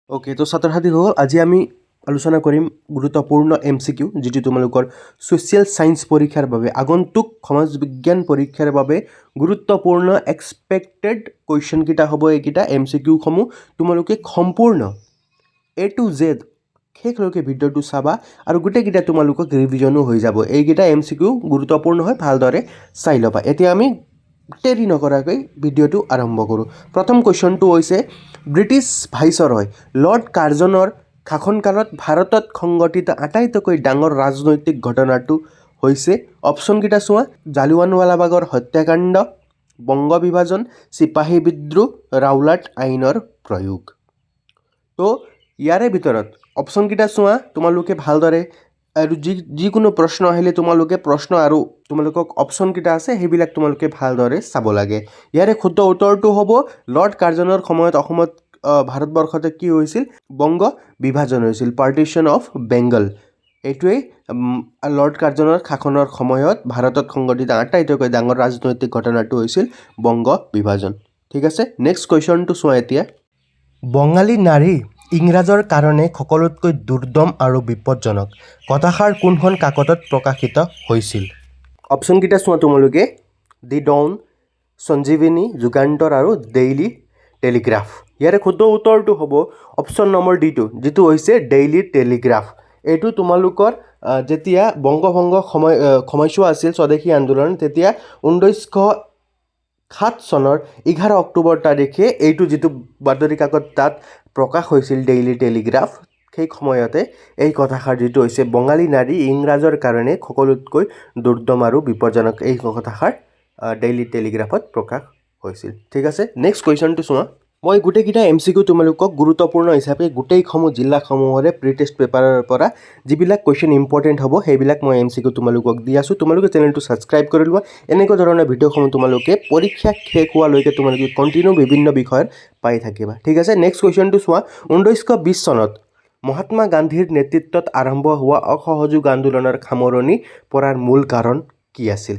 Okay, তো ছাত্ৰ-ছাত্ৰীসকল আজি আমি আলোচনা কৰিম গুৰুত্বপূৰ্ণ MCQ যিটো তোমালোকৰ ছ'চিয়েল ছায়েন্স পৰীক্ষাৰ বাবে আগন্তুক সমাজ বিজ্ঞান পৰীক্ষাৰ বাবে গুৰুত্বপূৰ্ণ এক্সপেক্টেড কুৱেশ্যন কেইটা হ'ব। এইকেইটা MCQসমূহ তোমালোকে সম্পূৰ্ণ A to Z শেষলৈকে ভিডিঅ'টো চাবা আৰু গোটেইকেইটা তোমালোকক ৰিভিজনো হৈ যাব। এইকেইটা MCQ গুৰুত্বপূৰ্ণ হয়, ভালদৰে চাই ল'বা। এতিয়া আমি দেৰি নকৰাকৈ ভিডিঅ'টো আৰম্ভ কৰোঁ। প্ৰথম কুৱেশ্যনটো হৈছে ব্ৰিটিছ ভাইচৰয় লৰ্ড কাৰ্জনৰ শাসনকালত ভাৰতত সংঘটিত আটাইতকৈ ডাঙৰ ৰাজনৈতিক ঘটনাটো হৈছে অপশ্যনকেইটা চোৱা। জালিৱানৱালাবাগৰ হত্যাকাণ্ড, বংগ বিভাজন, চিপাহী বিদ্ৰোহ, ৰাওলাট আইনৰ প্ৰয়োগ। তো ইয়াৰে ভিতৰত অপশ্যনকেইটা চোৱা তোমালোকে ভালদৰে, আৰু যিকোনো প্ৰশ্ন আহিলে তোমালোকে প্ৰশ্ন আৰু তোমালোকক অপশ্যনকেইটা আছে সেইবিলাক তোমালোকে ভালদৰে চাব লাগে। ইয়াৰে শুদ্ধ উত্তৰটো হ'ব লৰ্ড কাৰ্জনৰ সময়ত অসমত ভাৰতবৰ্ষতে কি হৈছিল? বংগ বিভাজন হৈছিল, পাৰ্টিশ্যন অফ বেংগল। এইটোৱেই লৰ্ড কাৰ্জনৰ শাসনৰ সময়ত ভাৰতত সংঘটিত আটাইতকৈ ডাঙৰ ৰাজনৈতিক ঘটনাটো হৈছিল বংগ বিভাজন। ঠিক আছে, নেক্সট কুৱেশ্যনটো চোৱা এতিয়া। বঙালী নাৰী ইংৰাজৰ কাৰণে সকলোতকৈ দুৰ্দম আৰু বিপদজনক কথাষাৰ কোনখন কাকতত প্ৰকাশিত হৈছিল? অপশ্যনকেইটা চোৱা তোমালোকে। দি ডন, সঞ্জীৱনী, যুগান্তৰ আৰু ডেইলী টেলিগ্ৰাফ। ইয়াৰে শুদ্ধ উত্তৰটো হ'ব অপশ্যন নম্বৰ ডিটো, যিটো হৈছে ডেইলী টেলিগ্ৰাফ। এইটো তোমালোকৰ যেতিয়া বংগভংগ সময়ছোৱা আছিল স্বদেশী আন্দোলন, তেতিয়া 1907 চনৰ 11 অক্টোবৰ তাৰিখে এইটো যিটো বাতৰি কাকত তাত প্ৰকাশ হৈছিল ডেইলী টেলিগ্ৰাফ, সেই সময়তে এই কথাষাৰ যিটো হৈছে বঙালী নাৰী ইংৰাজৰ কাৰণে সকলোতকৈ দুৰ্দম আৰু বিপদজনক, এই কথাষাৰ ডেইলী টেলিগ্ৰাফত প্ৰকাশ হৈছিল। ঠিক আছে, নেক্সট কুৱেশ্যনটো চোৱা। মই গোটেইকেইটা MCQ তোমালোকক গুৰুত্বপূৰ্ণ হিচাপে গোটেইসমূহ জিলাসমূহৰে প্ৰি টেষ্ট পেপাৰৰ পৰা যিবিলাক কুৱেশ্যন ইম্পৰ্টেণ্ট হ'ব সেইবিলাক মই MCQ তোমালোকক দি আছোঁ। তোমালোকে চেনেলটো ছাবস্ক্ৰাইব কৰি লোৱা। এনেকুৱা ধৰণৰ ভিডিঅ'সমূহ তোমালোকে পৰীক্ষা শেষ হোৱালৈকে তোমালোকে কণ্টিনিউ বিভিন্ন বিষয়ৰ পাই থাকিবা। ঠিক আছে, নেক্সট কুৱেশ্যনটো চোৱা। 1920 চনত মহাত্মা গান্ধীৰ নেতৃত্বত আৰম্ভ হোৱা অসহযোগ আন্দোলনৰ সামৰণি পৰাৰ মূল কাৰণ কি আছিল?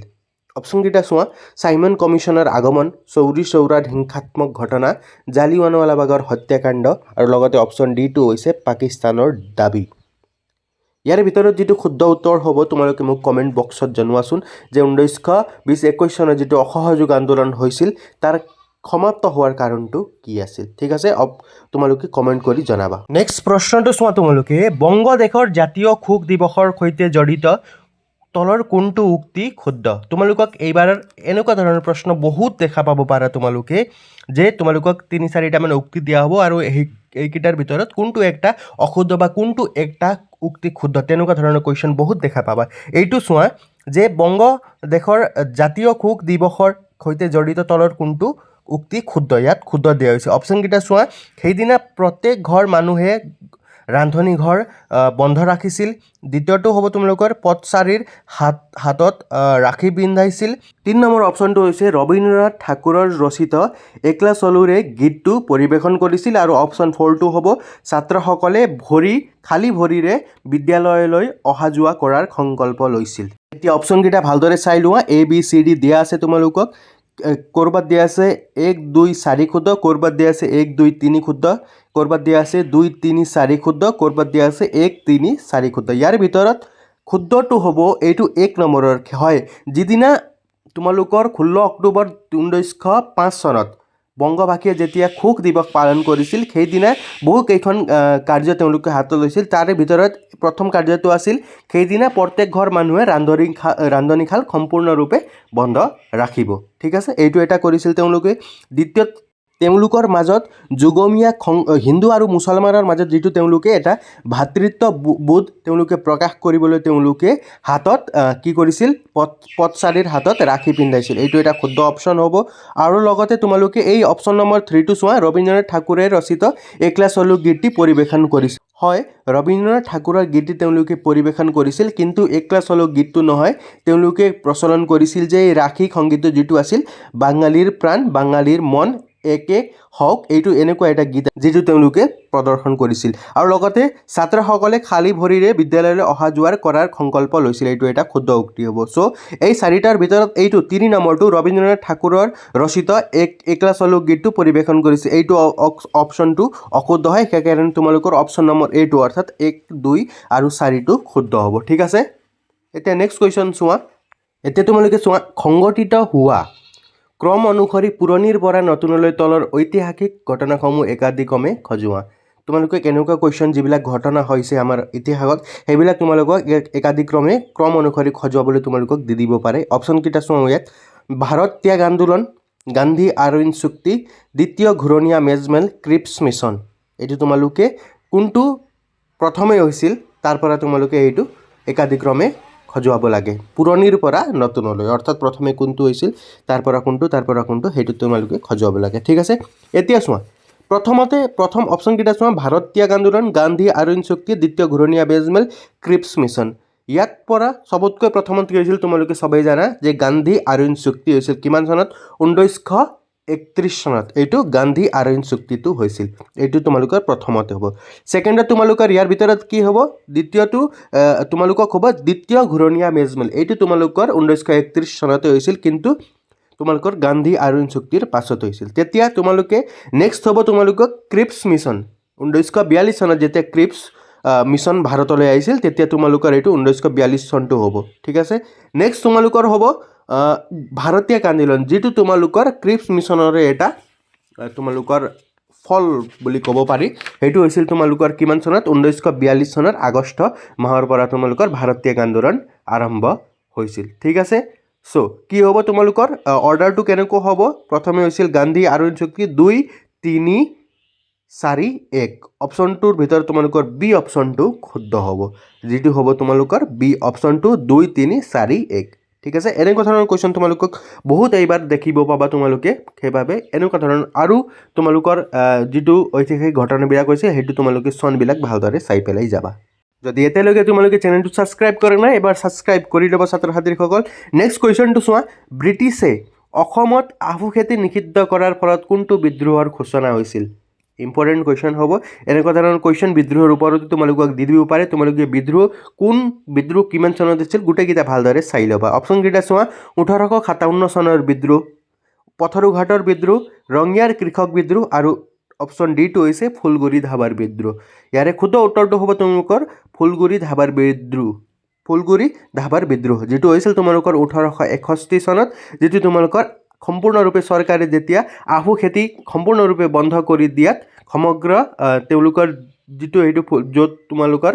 অপশ্যনকেইটা চোৱা। চাইমন কমিশ্যনৰ আগমন, চৌৰি চৌৰাত হিংসাত্মক ঘটনা, জালিৱানৱালাবাগৰ হত্যাকাণ্ড, আৰু লগতে অপশ্যন ডিটো হৈছে পাকিস্তানৰ দাবী। ইয়াৰ ভিতৰত যিটো শুদ্ধ উত্তৰ হ'ব তোমালোকে মোক কমেণ্ট বক্সত জনোৱাচোন যে 1920-21 চনত যিটো অসহযোগ আন্দোলন হৈছিল তাৰ সমাপ্ত হোৱাৰ কাৰণটো কি আছিল? ঠিক আছে, তোমালোকে কমেণ্ট কৰি জনাবা। নেক্সট প্ৰশ্নটো চোৱা তোমালোকে। বংগদেশৰ জাতীয় শোক দিৱসৰ সৈতে জড়িত তলৰ কোনটো উক্তি শুদ্ধ? তোমালোকক এইবাৰ এনেকুৱা ধৰণৰ প্ৰশ্ন বহুত দেখা পাব পাৰা তোমালোকে, যে তোমালোকক 3-4টামান উক্তি দিয়া হ'ব আৰু এইকেইটাৰ ভিতৰত কোনটো একটা অশুদ্ধ বা কোনটো একটা উক্তি শুদ্ধ, তেনেকুৱা ধৰণৰ কুৱেশ্যন বহুত দেখা পাবা। এইটো চোৱা যে বংগদেশৰ জাতীয় শোক দিৱসৰ সৈতে জড়িত তলৰ কোনটো উক্তি শুদ্ধ? ইয়াত শুদ্ধ দিয়া হৈছে। অপশ্যনকেইটা চোৱা। সেইদিনা প্ৰত্যেক ঘৰ মানুহে ৰান্ধনি ঘৰ বন্ধ ৰাখিছিল। দ্বিতীয়টো হ'ব তোমালোকৰ পথচাৰীৰ হাতত ৰাখি পিন্ধাইছিল। 3 নম্বৰ অপশ্যনটো হৈছে ৰবীন্দ্ৰনাথ ঠাকুৰৰ ৰচিত একলা চলোৰে গীতটো পৰিৱেশন কৰিছিল। আৰু অপশ্যন 4টো হ'ব ছাত্ৰসকলে খালী ভৰিৰে বিদ্যালয়লৈ অহা যোৱা কৰাৰ সংকল্প লৈছিল। এতিয়া অপশ্যনকেইটা ভালদৰে চাই লোৱা। ABCD দিয়া আছে তোমালোকক। ক'ৰবাত দিয়া আছে 1, 2, 4 শুদ্ধ, ক'ৰবাত দিয়া আছে 1, 2, 3 শুদ্ধ, ক'ৰবাত দিয়া আছে 2, 3, 4 শুদ্ধ, ক'ৰবাত দিয়া আছে 1, 3, 4 শুদ্ধ। ইয়াৰ ভিতৰত শুদ্ধটো হ'ব এইটো 1 নম্বৰৰ হয়। যিদিনা তোমালোকৰ 16 অক্টোবৰ 1905 চনত বংগবাসীয়ে যেতিয়া শোক দিৱস পালন কৰিছিল, সেইদিনা বহুকেইখন কাৰ্য তেওঁলোকে হাতত লৈছিল। তাৰে ভিতৰত প্ৰথম কাৰ্যটো আছিল সেইদিনা প্ৰত্যেক ঘৰ মানুহে ৰান্ধনীশাল সম্পূৰ্ণৰূপে বন্ধ ৰাখিব। ঠিক আছে, এইটো এটা কৰিছিল তেওঁলোকে। দ্বিতীয়ত, তেওঁলোকৰ মাজত যুগমীয়া হিন্দু আৰু মুছলমানৰ মাজত যিটো তেওঁলোকে এটা ভাতৃত্ববোধ তেওঁলোকে প্ৰকাশ কৰিবলৈ তেওঁলোকে হাতত কি কৰিছিল? পথচাৰীৰ হাতত ৰাখি পিন্ধাইছিল। এইটো এটা শুদ্ধ অপশ্যন হ'ব। আৰু লগতে তোমালোকে এই অপশ্যন নম্বৰ 3টো চোৱা। ৰবীন্দ্ৰনাথ ঠাকুৰে ৰচিত একলা চলো গীতটি পৰিৱেশন কৰিছিল। হয়, ৰবীন্দ্ৰনাথ ঠাকুৰৰ গীতটি তেওঁলোকে পৰিৱেশন কৰিছিল, কিন্তু একলা চলো গীতটো নহয়। তেওঁলোকে প্ৰচলন কৰিছিল যে ৰাখী সংগীতটো যিটো আছিল বাঙালীৰ প্ৰাণ বাঙালীৰ মন, একে হওক এইটো এনেকুৱা এটা গীত যিটো তেওঁলোকে প্ৰদৰ্শন কৰিছিল আৰু লগতে ছাত্ৰসকলে খালী ভৰিৰে বিদ্যালয়লৈ অহা যোৱাৰ কৰাৰ সংকল্প লৈছিল এইটো এটা শুদ্ধ উক্তি হ'ব চ' এই চাৰিটাৰ ভিতৰত এইটো 3 নম্বৰটো ৰবীন্দ্ৰনাথ ঠাকুৰৰ ৰচিত একলা চলো গীতটো পৰিৱেশন কৰিছে এইটো অপশ্যনটো অশুদ্ধ হয় সেইকাৰণে তোমালোকৰ অপশ্যন নম্বৰ এইটো অৰ্থাৎ 1 2 আৰু 4টো শুদ্ধ হ'ব ঠিক আছে এতিয়া নেক্সট কুৱেশ্যন চোৱা এতিয়া তোমালোকে চোৱা সংগঠিত হোৱা ক্ৰম অনুসৰি পুৰণিৰ পৰা নতুনলৈ তলৰ ঐতিহাসিক ঘটনাসমূহ একাদিক্ৰমে সজোৱা তোমালোকে কেনেকুৱা কুৱেশ্যন যিবিলাক ঘটনা হৈছে আমাৰ ইতিহাসত সেইবিলাক তোমালোকক একাদিক্ৰমে ক্ৰম অনুসৰি সজোৱাবলৈ তোমালোকক দি দিব পাৰে অপশ্যন কেইটা চোৱা ইয়াত ভাৰত ত্যাগ আন্দোলন গান্ধী আৰউইন চুক্তি দ্বিতীয় ঘূৰণীয়া মেজমেল ক্ৰিপছ মিছন এইটো তোমালোকে কোনটো প্ৰথমে হৈছিল তাৰ পৰা তোমালোকে এইটো একাদিক্ৰমে সজোৱাব লাগে পুৰণিৰ পৰা নতুনলৈ অৰ্থাৎ প্ৰথমে কোনটো হৈছিল তাৰ পৰা কোনটো সেইটো তোমালোকে সজোৱাব লাগে ঠিক আছে এতিয়া চোৱা প্ৰথম অপশ্যন কেইটা চোৱা ভাৰত ত্যাগ আন্দোলন গান্ধী আৰউইন চুক্তি দ্বিতীয় ঘূৰণীয়া মেজমেল ক্ৰিপছ মিছন ইয়াত পৰা সবতকৈ প্ৰথমত কি হৈছিল তোমালোকে সবেই জানা যে গান্ধী আৰউইন চুক্তি হৈছিল কিমান চনত 1931 চনত এইটো গান্ধী আৰউইন চুক্তিটো হৈছিল এইটো তোমালোকৰ প্ৰথমতে হ'ব সেকেন্ডত তোমালোকৰ ইয়াৰ ভিতৰত কি হ'ব দ্বিতীয়টো তোমালোকক হ'ব দ্বিতীয় ঘূৰণীয়া মেজমেল এইটো তোমালোকৰ 1931 চনতে হৈছিল কিন্তু তোমালোকৰ গান্ধী আৰউইন চুক্তিৰ পাছত হৈছিল তেতিয়া তোমালোকে নেক্সট হ'ব তোমালোকক ক্ৰিপছ মিছন 1942 চনত যেতিয়া ক্ৰিপছ মিছন ভাৰতলৈ আহিছিল তেতিয়া তোমালোকৰ এইটো 1942 চনটো হ'ব ঠিক আছে নেক্সট তোমালোকৰ হ'ব ভাৰতীয় আন্দোলন যেটো তোমালোকৰ ক্ৰিপছ মিছনৰে এটা তোমালোকৰ ফল বুলি ক'ব পাৰি হেতু হৈছিল তোমালোকৰ কিমান চনত 1942 চনৰ আগষ্ট মাহৰ পৰা তোমালোকৰ ভাৰতীয় আন্দোলন আৰম্ভ হৈছিল ঠিক আছে সো কি হ'ব তোমালোকৰ অৰ্ডাৰটো কেনেকৈ হ'ব প্ৰথমে হৈছিল গান্ধী আৰউইন চুক্তি 2 3 4 1 অপশ্যনটোৰ ভিতৰত তোমালোকৰ বি অপশ্যনটো শুদ্ধ হ'ব যেটো হ'ব তোমালোকৰ বি অপশ্যনটো 2 3 4 1 ঠিক আছে এনেকুৱা ধৰণৰ কোৱেশ্চন তোমালোকক বহুত এইবাৰ দেখিব পাবা তোমালোকে সেইভাবে এনেকুৱা ধৰণৰ আৰু তোমালোকৰ যেটো ঐতিহাসিক ঘটনাবিলাক হৈছে হেতু তোমালোকে সনবিলাক ভালদৰে চাই পেলাই যাবা যদি এতিয়ালৈকে তোমালোকে চেনেলটো সাবস্ক্ৰাইব কৰা নাই এবাৰ সাবস্ক্ৰাইব কৰি ল'বা ছাত্ৰ ছাত্ৰীসকল নেক্সট কুৱেশ্যনটো চোৱা ব্ৰিটিছে অসমত আহু খেতি নিষিদ্ধ কৰাৰ ফলত কোনটো বিদ্ৰোহৰ ঘোষণা হৈছিল ইম্পৰ্টেন্ট কুৱেশ্যন হ'ব এনেকুৱা ধৰণৰ কুৱেশ্যন বিদ্ৰোহৰ ওপৰত তোমালোকক দি দিব পাৰে তোমালোকে বিদ্ৰোহ কিমান চনত হৈছিল গোটেইকেইটা ভালদৰে চাই ল'বা অপশ্যন কেইটা চোৱা 1857 চনৰ বিদ্ৰোহ পথৰুঘাটৰ বিদ্ৰোহ ৰঙিয়াৰ কৃষক বিদ্ৰোহ আৰু অপশ্যন ডি টো হৈছে ফুলগুৰি ধাবাৰ বিদ্ৰোহ ইয়াৰে শুদ্ধ উত্তৰটো হ'ব তোমালোকৰ ফুলগুৰি ধাবাৰ বিদ্ৰোহ যেটো হৈছিল তোমালোকৰ 1861 চনত যেটো তোমালোকৰ সম্পূৰ্ণৰূপে চৰকাৰে যেতিয়া আহু খেতি সম্পূৰ্ণৰূপে বন্ধ কৰি দিয়াত সমগ্ৰ তেওঁলোকৰ যেটো এইটো য'ত তোমালোকৰ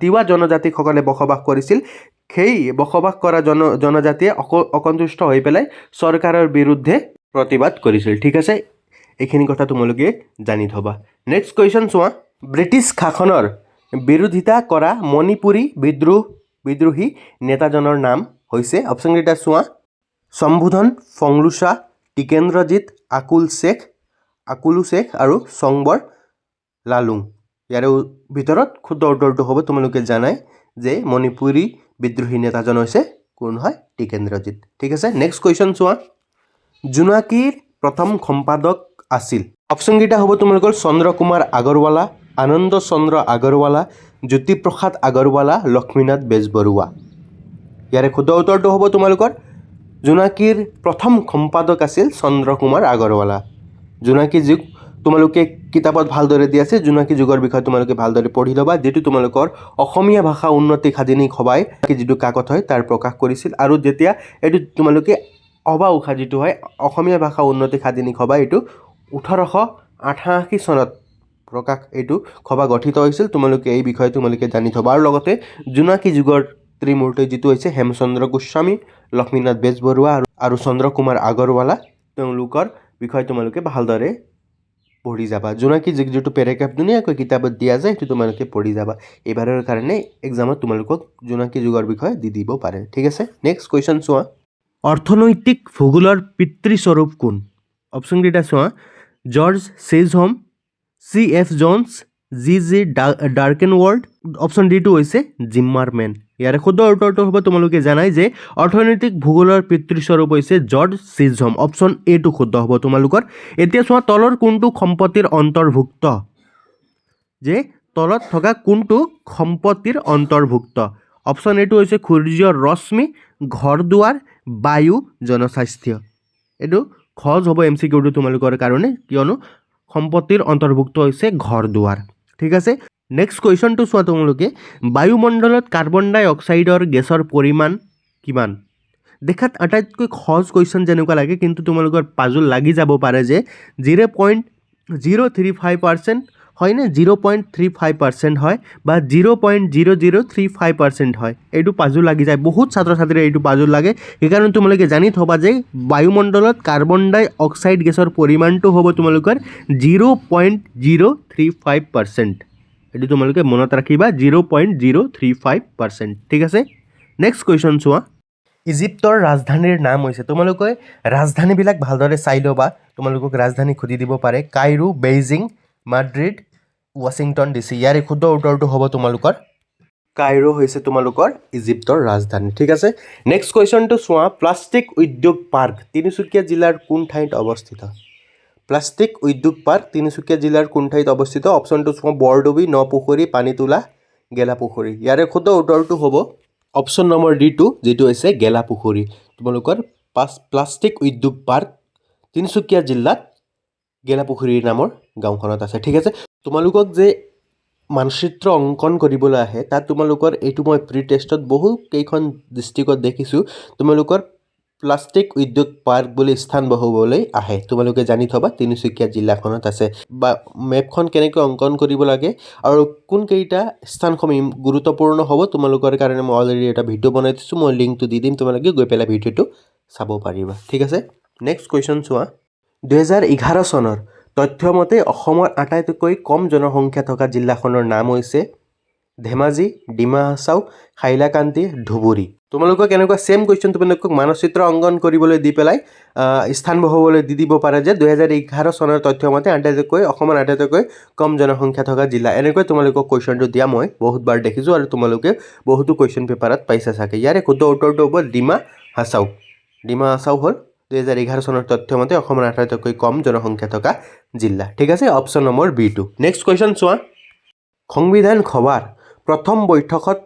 তিৱা জনজাতিসকলে বসবাস কৰিছিল সেই বসবাস কৰা জনজাতিয়ে অসন্তুষ্ট হৈ পেলাই চৰকাৰৰ বিৰুদ্ধে প্ৰতিবাদ কৰিছিল ঠিক আছে এইখিনি কথা তোমালোকে জানি থবা নেক্সট কুৱেশ্যন চোৱা ব্ৰিটিছ শাসনৰ বিৰোধিতা কৰা মণিপুৰী বিদ্ৰোহী নেতাজনৰ নাম হৈছে অপশ্যন কেইটা চোৱা সম্বোধন ফংলুছা টিকেন্দ্ৰজিৎ আকুলু শেখ আৰু সংবৰ লালুং ইয়াৰ ভিতৰত শুদ্ধ উত্তৰটো হ'ব তোমালোকে জানাই যে মণিপুৰী বিদ্ৰোহী নেতাজন হৈছে কোন হয় টিকেন্দ্ৰজিৎ ঠিক আছে নেক্সট কুৱেশ্যন চোৱা জোনাকীৰ প্ৰথম সম্পাদক আছিল অপশ্যন কেইটা হ'ব তোমালোকৰ চন্দ্ৰকুমাৰ আগৰৱালা আনন্দ চন্দ্ৰ আগৰৱালা জ্যোতিপ্ৰসাদ আগৰৱালা লক্ষ্মীনাথ বেজবৰুৱা ইয়াৰে শুদ্ধ উত্তৰটো হ'ব তোমালোকৰ জোনাকীৰ প্ৰথম সম্পাদক আছিল চন্দ্ৰকুমাৰ আগৰৱালা জোনাকী যুগ তোমালোকে কিতাপত ভালদৰে দি আছে জোনাকী যুগৰ বিষয়ে তোমালোকে ভালদৰে পঢ়ি ল'বা যেটো তোমালোকৰ অসমীয়া ভাষা উন্নতি সাধিনী সভাই যেটো কাকত হয় তাৰ প্ৰকাশ কৰিছিল আৰু যেতিয়া এটো তোমালোকে অবা উখা যেটো হয় অসমীয়া ভাষা উন্নতি সাধিনী সভা এটো 1888 চনত প্ৰকাশ এটো সভা গঠিত হৈছিল তোমালোকে এই বিষয়ে তোমালোকে জানি থবা আৰু লগতে জোনাকী যুগৰ ত্ৰিমূৰ্তি যেটো হৈছে হেমচন্দ্ৰ গোস্বামী লক্ষ্মীনাথ বেজবৰুৱা আৰু চন্দ্ৰকুমাৰ আগৰৱালা তেওঁলোকৰ বিষয়ে তোমালোকে ভালদৰে পঢ়ি যাবা জোনাকী যুগ যেটো পেৰাগ্ৰাফ ধুনীয়াকৈ কিতাপত দিয়া যায় সেইটো তোমালোকে পঢ়ি যাবা এবাৰৰ কাৰণে এক্সামত তোমালোকক জোনাকী যুগৰ বিষয়ে দি দিব পাৰে ঠিক আছে নেক্সট কুৱেশ্যন চোৱা অৰ্থনৈতিক ভূগোলৰ পিতৃস্বৰূপ কোন অপশ্যন কেইটা চোৱা George Chisholm C F Jones G Darken world. Option ditto হৈছে জিম্মাৰমেন। ইয়াৰে শুদ্ধ উত্তৰটো হ'ব তোমালোকে জানাই যে অৰ্থনৈতিক ভূগোলৰ পিতৃস্বৰূপ হৈছে জৰ্জ চিজহম। অপশ্যন এটো শুদ্ধ হ'ব তোমালোকৰ। এতিয়া চোৱা তলৰ কোনটো সম্পত্তিৰ অন্তৰ্ভুক্ত, যে তলত থকা কোনটো সম্পত্তিৰ অন্তৰ্ভুক্ত। অপশ্যন এটো হৈছে সূৰ্যৰ ৰশ্মি, ঘৰ দুৱাৰ, বায়ু, জনস্বাস্থ্য। এইটো সহজ হ'ব MCQটো তোমালোকৰ কাৰণে, কিয়নো সম্পত্তিৰ অন্তৰ্ভুক্ত হৈছে ঘৰ দুৱাৰ। ঠিক আছে, নেক্সট কুৱেশ্যনটো চোৱা তোমালোকে। বায়ুমণ্ডলত কাৰ্বন ডাই অক্সাইডৰ গেছৰ পৰিমাণ কিমান? দেখাত আটাইতকৈ সহজ কুৱেশ্যন যেনেকুৱা লাগে, কিন্তু তোমালোকৰ পাজল লাগি যাব পাৰে যে 0.035% হয়নে, 0.35% হয় বা 0.0035% হয়। এইটো পাজল লাগি যায়, বহুত ছাত্ৰ ছাত্ৰীৰ এইটো পাজল লাগে। সেইকাৰণে তোমালোকে জানি থবা যে বায়ুমণ্ডলত কাৰ্বন ডাই অক্সাইড গেছৰ পৰিমাণটো হ'ব তোমালোকৰ 0.035%। এইটো তোমালোকে মনত ৰাখিবা, 0.035%। ঠিক আছে, নেক্সট কুৱেশ্যন চোৱা। ইজিপ্তৰ ৰাজধানীৰ নাম হৈছে, তোমালোকে ৰাজধানীবিলাক ভালদৰে চাই ল'বা, তোমালোকক ৰাজধানী সুধি দিব পাৰে। Cairo, Beijing, Madrid, Washington DC। ইয়াৰ শুদ্ধ উত্তৰটো হ'ব তোমালোকৰ কাইৰো হৈছে তোমালোকৰ ইজিপ্তৰ ৰাজধানী। ঠিক আছে, নেক্সট কুৱেশ্যনটো চোৱা। প্লাষ্টিক উদ্যোগ পাৰ্ক তিনিচুকীয়া জিলাৰ কোন ঠাইত অৱস্থিত? প্লাষ্টিক উদ্যোগ পাৰ্ক তিনিচুকীয়া জিলাৰ কোন ঠাইত অৱস্থিত? অপশ্যনটো চোৱা। বৰডুবি, নপুখুৰী, পানীতোলা, গেলাপুখুৰী। ইয়াৰে শুদ্ধ উত্তৰটো হ'ব অপশ্যন নম্বৰ ডিটো, যিটো হৈছে গেলাপুখুৰী। তোমালোকৰ প্লাষ্টিক উদ্যোগ পাৰ্ক তিনিচুকীয়া জিলাত গেলাপুখুৰী নামৰ গাঁওখনত আছে। ঠিক আছে, তোমালোকক যে মানচিত্ৰ অংকন কৰিবলৈ আহে, তাত তোমালোকৰ এইটো মই প্ৰি টেষ্টত বহু কেইখন ডিষ্ট্ৰিক্টত দেখিছোঁ তোমালোকৰ প্লাষ্টিক উদ্যোগ পাৰ্ক বুলি স্থান বহুৱাবলৈ আহে। তোমালোকে জানি থবা তিনিচুকীয়া জিলাখনত আছে। বা মেপখন কেনেকৈ অংকন কৰিব লাগে আৰু কোনকেইটা স্থানসমূহ গুৰুত্বপূৰ্ণ হ'ব তোমালোকৰ কাৰণে মই অলৰেডি এটা ভিডিঅ' বনাই দিছোঁ, মই লিংকটো দি দিম, তোমালোকে গৈ পেলাই ভিডিঅ'টো চাব পাৰিবা। ঠিক আছে, নেক্সট কুৱেশ্যন চোৱা। 2011 চনৰ তথ্য মতে অসমৰ আটাইতকৈ কম জনসংখ্যা থকা জিলাখনৰ নাম হৈছে ধেমাজি, ডিমা হাছাও, হাইলাকান্দি, ধুবুৰী। তোমালোকক এনেকুৱা ছেম কুৱেশ্যন তোমালোকক মানচিত্ৰ অংকন কৰিবলৈ দি পেলাই স্থান বহুৱাবলৈ দি দিব পাৰে যে 2011 চনৰ তথ্য মতে অসমৰ আটাইতকৈ কম জনসংখ্যা থকা জিলা। এনেকৈ তোমালোকক কুৱেশ্যনটো দিয়া মই বহুতবাৰ দেখিছোঁ আৰু তোমালোকে বহুতো কুৱেশ্যন পেপাৰত পাইছা চাগে। ইয়াৰে শুদ্ধ উত্তৰটো হ'ব ডিমা হাছাও। ডিমা হাছাও হ'ল 2011 চনৰ তথ্য মতে অসমৰ আটাইতকৈ কম জনসংখ্যা থকা জিলা। ঠিক আছে, option number B2। Next question চোৱা। সংবিধান সভাৰ প্ৰথম বৈঠকত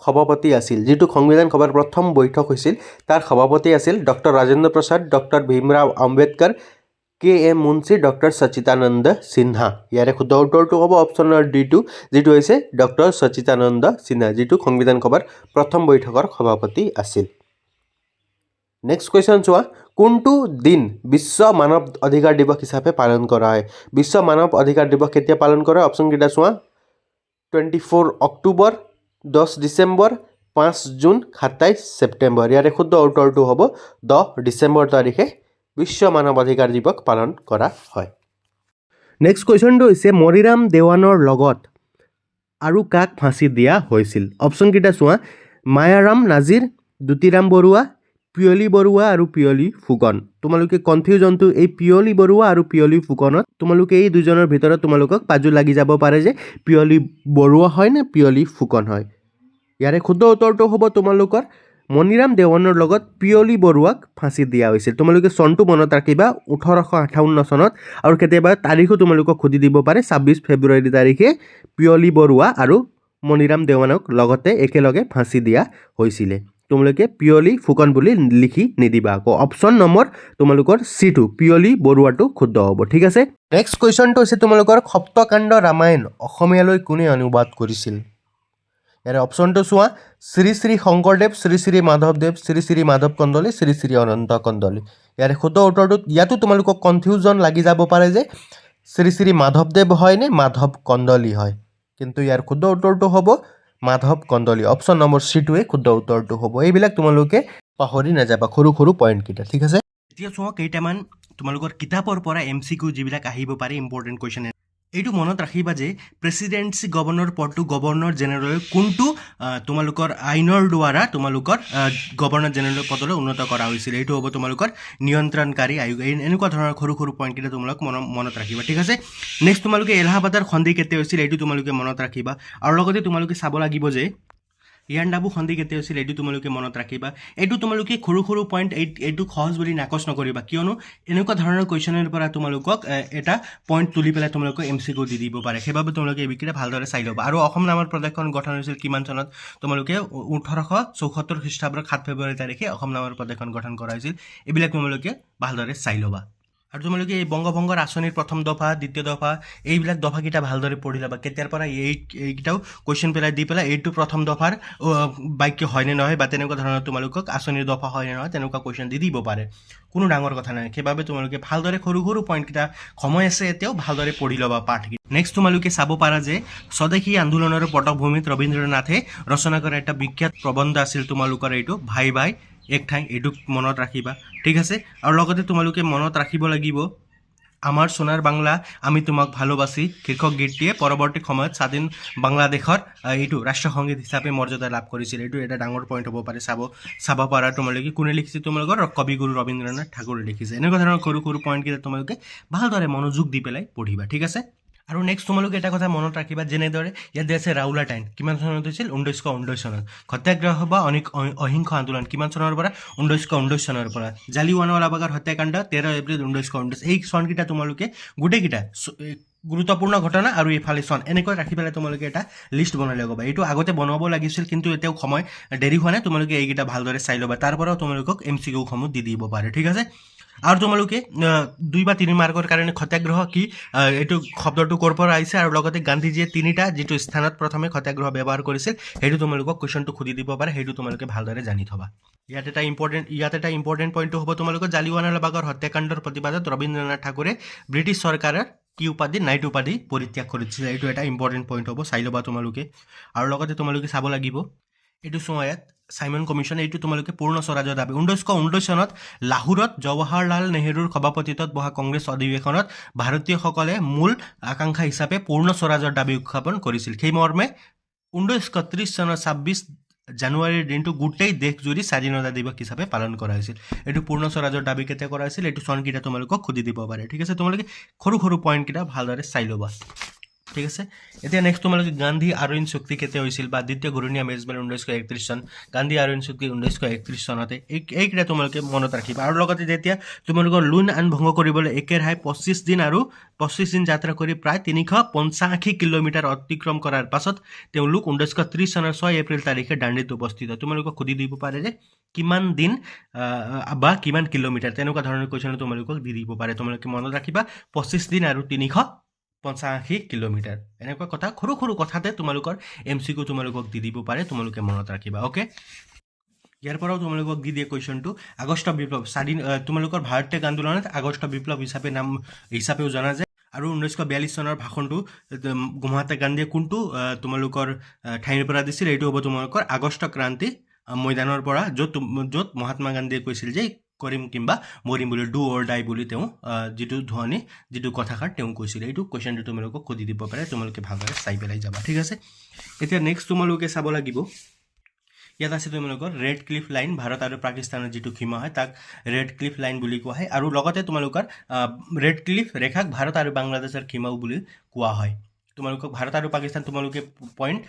সভাপতি আছিল, যিটো সংবিধান সভাৰ প্ৰথম বৈঠক হৈছিল তাৰ সভাপতি আছিল doctor Rajendra Prasad, doctor Bhimrao Ambedkar, KM Munshi, doctor Sachchidananda Sinha. ইয়াৰে শুদ্ধ উত্তৰটো হ'ব অপশ্যনৰ D2, যিটো হৈছে ডক্টৰ সচিদানন্দ সিনহা, যিটো সংবিধান সভাৰ প্ৰথম বৈঠকৰ সভাপতি আছিল। নেক্সট কুৱেশ্যন চোৱা। কোনটো দিন বিশ্ব মানৱ অধিকাৰ দিৱস হিচাপে পালন কৰা হয়? বিশ্ব মানৱ অধিকাৰ দিৱস কেতিয়া পালন কৰা হয়? অপশ্যনকেইটা চোৱা। 24 অক্টোবৰ, 10 ডিচেম্বৰ, 5 জুন, 27 ছেপ্টেম্বৰ। ইয়াৰে শুদ্ধ উত্তৰটো হ'ব 10 ডিচেম্বৰ তাৰিখে বিশ্ব মানৱ অধিকাৰ দিৱস পালন কৰা হয়। নেক্সট কুৱেশ্যনটো হৈছে মৰিৰাম দেৱানৰ লগত আৰু কাক ফাঁচি দিয়া হৈছিল? অপশ্যনকেইটা চোৱা। মায়াৰাম নাজিৰ, দ্যুতিৰাম বৰুৱা, পিয়লি বৰুৱা আৰু পিয়লি ফুকন। তোমালোকে কনফিউজনটো এই পিয়লি বৰুৱা আৰু পিয়লি ফুকনত তোমালোকে এই দুজনৰ ভিতৰত তোমালোকক পাজু লাগি যাব পাৰে যে পিয়লি বৰুৱা হয় নে পিয়লি ফুকন হয়। ইয়াৰে শুদ্ধ উত্তৰটো হ'ব তোমালোকৰ মণিৰাম দেৱানৰ লগত পিয়লি বৰুৱাক ফাঁচি দিয়া হৈছিল। তোমালোকে চনটো মনত ৰাখিবা, 1858 চনত, আৰু কেতিয়াবা তাৰিখো তোমালোকক সুধি দিব পাৰে, 26 ফেব্ৰুৱাৰী তাৰিখে পিয়লি বৰুৱা আৰু মণিৰাম দেৱানক লগতে একেলগে ফাঁচি দিয়া হৈছিলে। তোমালোকে পিয়লি ফুকন বুলি লিখি নিদিবা। আকৌ অপশ্যন নম্বৰ তোমালোকৰ C2, পিয়লি বৰুৱাটো শুদ্ধ হ'ব। ঠিক আছে, নেক্সট কুৱেশ্যনটো হৈছে তোমালোকৰ সপ্তকাণ্ড ৰামায়ণ অসমীয়ালৈ কোনে অনুবাদ কৰিছিল? ইয়াৰে অপশ্যনটো চোৱা। শ্ৰী শ্ৰী শংকৰদেৱ, শ্ৰী শ্ৰী মাধৱদেৱ, শ্ৰী শ্ৰী মাধৱ কন্দলী, শ্ৰী শ্ৰী অনন্ত কন্দলী। ইয়াৰে শুদ্ধ উত্তৰটো, ইয়াতো তোমালোকক কনফিউজন লাগি যাব পাৰে যে শ্ৰী শ্ৰী মাধৱদেৱ হয় নে মাধৱ কন্দলী হয়, কিন্তু ইয়াৰ শুদ্ধ উত্তৰটো হ'ব Madhav Kandali. Option number C2 শুদ্ধ উত্তৰটো হ'ব। এইবিলাক তোমালোকে পাহৰি নাযাবা, সৰু সৰু পইণ্টকেইটা। ঠিক আছে, এতিয়া চোৱা কেইটামান তোমালোকৰ কিতাপৰ পৰা MCQ যিবিলাক আহিব পাৰে ইম্পৰ্টেণ্ট কুৱেশ্যন এইটো মনত ৰাখিবা যে প্ৰেচিডেন্সি গভৰ্ণৰ পদটো গভৰ্ণৰ জেনেৰেল কোনটো তোমালোকৰ আইনৰ দ্বাৰা তোমালোকৰ গভৰ্ণৰ জেনেৰেল পদলৈ উন্নত কৰা হৈছিল এইটো হ'ব তোমালোকৰ নিয়ন্ত্ৰণকাৰী আয়োগ এনেকুৱা ধৰণৰ সৰু সৰু পইণ্টকেইটা তোমালোক মনত ৰাখিবা ঠিক আছে নেক্সট তোমালোকে এলাহাবাদৰ সন্ধি কেতিয়া হৈছিল এইটো তোমালোকে মনত ৰাখিবা আৰু লগতে তোমালোকে চাব লাগিব যে ইয়াণ্ডাবু সন্ধি কেতিয়া হৈছিল এইটো তোমালোকে মনত ৰাখিবা এইটো তোমালোকে সৰু সৰু পইণ্ট এইটো সহজ বুলি নাকচ নকৰিবা কিয়নো এনেকুৱা ধৰণৰ কুৱেশ্যনৰ পৰা তোমালোকক এটা পইণ্ট তুলি পেলাই তোমালোকক MCQ দি দিব পাৰে সেইবাবে তোমালোকে এইকেইটা ভালদৰে চাই ল'বা আৰু অসম নামৰ প্ৰদেশখন গঠন হৈছিল কিমান চনত তোমালোকে 1874 খ্ৰীষ্টাব্দৰ 7 ফেব্ৰুৱাৰী তাৰিখে অসম নামৰ প্ৰদেশখন গঠন কৰা হৈছিল এইবিলাক তোমালোকে ভালদৰে চাই ল'বা আৰু তোমালোকে এই বংগভংগৰ আঁচনিৰ প্ৰথম দফা দ্বিতীয় দফা এইবিলাক দফাকেইটা ভালদৰে পঢ়ি ল'বা কেতিয়াৰ পৰা এইকেইটাও কুৱেশ্যন পেলাই দি পেলাই এইটো প্ৰথম দফাৰ বাক্য হয়নে নহয় বা তেনেকুৱা ধৰণৰ তোমালোকক আঁচনিৰ দফা হয়নে নহয় তেনেকুৱা কুৱেশ্যন দি দিব পাৰে কোনো ডাঙৰ কথা নাই সেইবাবে তোমালোকে ভালদৰে সৰু সৰু পইণ্টকেইটা সময় আছে এতিয়াও ভালদৰে পঢ়ি ল'বা পাঠকেইটা নেক্সট তোমালোকে চাব পাৰা যে স্বদেশী আন্দোলনৰ পটভূমিত ৰবীন্দ্ৰনাথে ৰচনা কৰা এটা বিখ্যাত প্ৰবন্ধ আছিল তোমালোকৰ এইটো ভাই ভাই এক ঠাই এইটো মনত ৰাখিবা ঠিক আছে আৰু লগতে তোমালোকে মনত ৰাখিব লাগিব আমাৰ সোণাৰ বাংলা আমি তোমাক ভালোবাসি শীৰ্ষক গীতটিয়ে পৰৱৰ্তী সময়ত স্বাধীন বাংলাদেশৰ এইটো ৰাষ্ট্ৰীয় সংগীত হিচাপে মৰ্যাদা লাভ কৰিছিল এইটো এটা ডাঙৰ পইণ্ট হ'ব পাৰে চাব পাৰা তোমালোকে কোনে লিখিছে তোমালোকৰ কবিগুৰু ৰবীন্দ্ৰনাথ ঠাকুৰে লিখিছে এনেকুৱা ধৰণৰ সৰু সৰু পইণ্টকেইটা তোমালোকে ভালদৰে মনোযোগ দি পেলাই পঢ়িবা ঠিক আছে আৰু নেক্সট তোমালোকে এটা কথা মনত ৰাখিবা যেনেদৰে ইয়াতে আছে ৰাউলা টাইন কিমান চনত হৈছিল 1919 চনত সত্যাগ্ৰহ বা অহিংস আন্দোলন কিমান চনৰ পৰা 1919 চনৰ পৰা জালিৱানৱালাবাগৰ হত্যাকাণ্ড 13 এপ্ৰিল 1919 এই চনকেইটা তোমালোকে গোটেইকেইটা গুৰুত্বপূৰ্ণ ঘটনা আৰু এইফালে চন এনেকৈ ৰাখি পেলাই তোমালোকে এটা লিষ্ট বনাই ল'বা এইটো আগতে বনাব লাগিছিল কিন্তু এতিয়াও সময় দেৰি হোৱা নাই তোমালোকে এইকেইটা ভালদৰে চাই ল'বা তাৰ পৰাও তোমালোকক MCQসমূহ দি দিব পাৰে ঠিক আছে আৰু তোমালোকে 2 বা 3 মাৰ্কৰ কাৰণে সত্যাগ্ৰহ কি এইটো শব্দটো ক'ৰ পৰা আহিছে আৰু লগতে গান্ধীজীয়ে তিনিটা যিটো স্থানত প্ৰথমে সত্যাগ্ৰহ ব্যৱহাৰ কৰিছিল সেইটো তোমালোকক কুৱেশ্যনটো সুধি দিব পাৰে সেইটো তোমালোকে ভালদৰে জানি থবা ইয়াত এটা ইম্পৰ্টেণ্ট পইণ্টটো হ'ব তোমালোকৰ জালিৱানৱালাবাগৰ হত্যাকাণ্ডৰ প্ৰতিবাদত ৰবীন্দ্ৰনাথ ঠাকুৰে ব্ৰিটিছ চৰকাৰৰ কি উপাধি নাইট উপাধি পৰিত্যাগ কৰিছিল এইটো এটা ইম্পৰ্টেণ্ট পইণ্ট হ'ব চাই ল'বা তোমালোকে আৰু লগতে তোমালোকে চাব লাগিব এইটো চোৱা ইয়াত সাইমন কমিশ্যন এইটো তোমালোকে পূৰ্ণ স্বৰাজৰ দাবী 1919 চনত লাহোৰত জৱাহৰলাল নেহৰুৰ সভাপতিত্বত বহা কংগ্ৰেছ অধিৱেশনত ভাৰতীয়সকলে মূল আকাংক্ষা হিচাপে পূৰ্ণ স্বৰাজৰ দাবী উত্থাপন কৰিছিল সেই মৰ্মে 1931 চনৰ 26 জানুৱাৰীৰ দিনটো গোটেই দেশজুৰি স্বাধীনতা দিৱস হিচাপে পালন কৰা হৈছিল এইটো পূৰ্ণ স্বৰাজৰ দাবী কেতিয়া কৰা হৈছিল এইটো চনকেইটা তোমালোকক সুধি দিব পাৰে ঠিক আছে তোমালোকে সৰু সৰু পইণ্টকেইটা ভালদৰে চাই ল'বা ঠিক আছে এতিয়া নেক্সট তোমালোকে গান্ধী আৰয়ন চুক্তি কেতিয়া হৈছিল বা দ্বিতীয় ঘূৰণীয়া মেজমেল 1931 চন গান্ধী আৰয়ন চুক্তি 1931 চনতে এইকেইটা তোমালোকে মনত ৰাখিবা আৰু লগতে যেতিয়া তোমালোকৰ লোন আইন ভংগ কৰিবলৈ একেৰাহে 25 দিন যাত্ৰা কৰি প্ৰায় 385 কিলোমিটাৰ অতিক্ৰম কৰাৰ পাছত তেওঁলোক 1930 চনৰ 6 এপ্ৰিল তাৰিখে দাণ্ডিত উপস্থিত হয় তোমালোকক সুধি দিব পাৰে যে কিমান দিন বা কিমান কিলোমিটাৰ তেনেকুৱা ধৰণৰ কুৱেশ্যন তোমালোকক দি দিব পাৰে তোমালোকে মনত ৰাখিবা 25 দিন আৰু 385 কিলোমিটাৰ এনেকুৱা কথা সৰু সৰু কথাতে তোমালোকৰ MCQ তোমালোকক দি দিব পাৰে তোমালোকে মনত ৰাখিবা ওকে ইয়াৰ পৰাও তোমালোকক দি দিয়ে কুৱেশ্যনটো আগষ্ট বিপ্লৱ তোমালোকৰ ভাৰতীয় আন্দোলনত আগষ্ট বিপ্লৱ হিচাপেও জনা যায় আৰু 1942 চনৰ ভাষণটো মহাত্মা গান্ধীয়ে কোনটো তোমালোকৰ ঠাইৰ পৰা দিছিল এইটো হ'ব তোমালোকৰ আগষ্ট ক্ৰান্তি ময়দানৰ পৰা য'ত মহাত্মা গান্ধীয়ে কৈছিল যে কৰিম কিংবা মৰিম বুলি ডু অৰ ডাই বুলি তেওঁ যিটো কথাষাৰ তেওঁ কৈছিল এইটো কুৱেশ্যনটো তোমালোকক সুধি দিব পাৰে তোমালোকে ভালদৰে চাই পেলাই যাবা ঠিক আছে এতিয়া নেক্সট তোমালোকে চাব লাগিব ইয়াত আছে তোমালোকৰ ৰেড ক্লিফ লাইন ভাৰত আৰু পাকিস্তানৰ যিটো সীমা হয় তাক ৰেড ক্লিফ লাইন বুলি কোৱা হয় আৰু লগতে তোমালোকৰ ৰেড ক্লিফ ৰেখাক ভাৰত আৰু বাংলাদেশৰ সীমাও বুলি কোৱা হয় তোমালোকক ভাৰত আৰু পাকিস্তান তোমালোকে পইণ্ট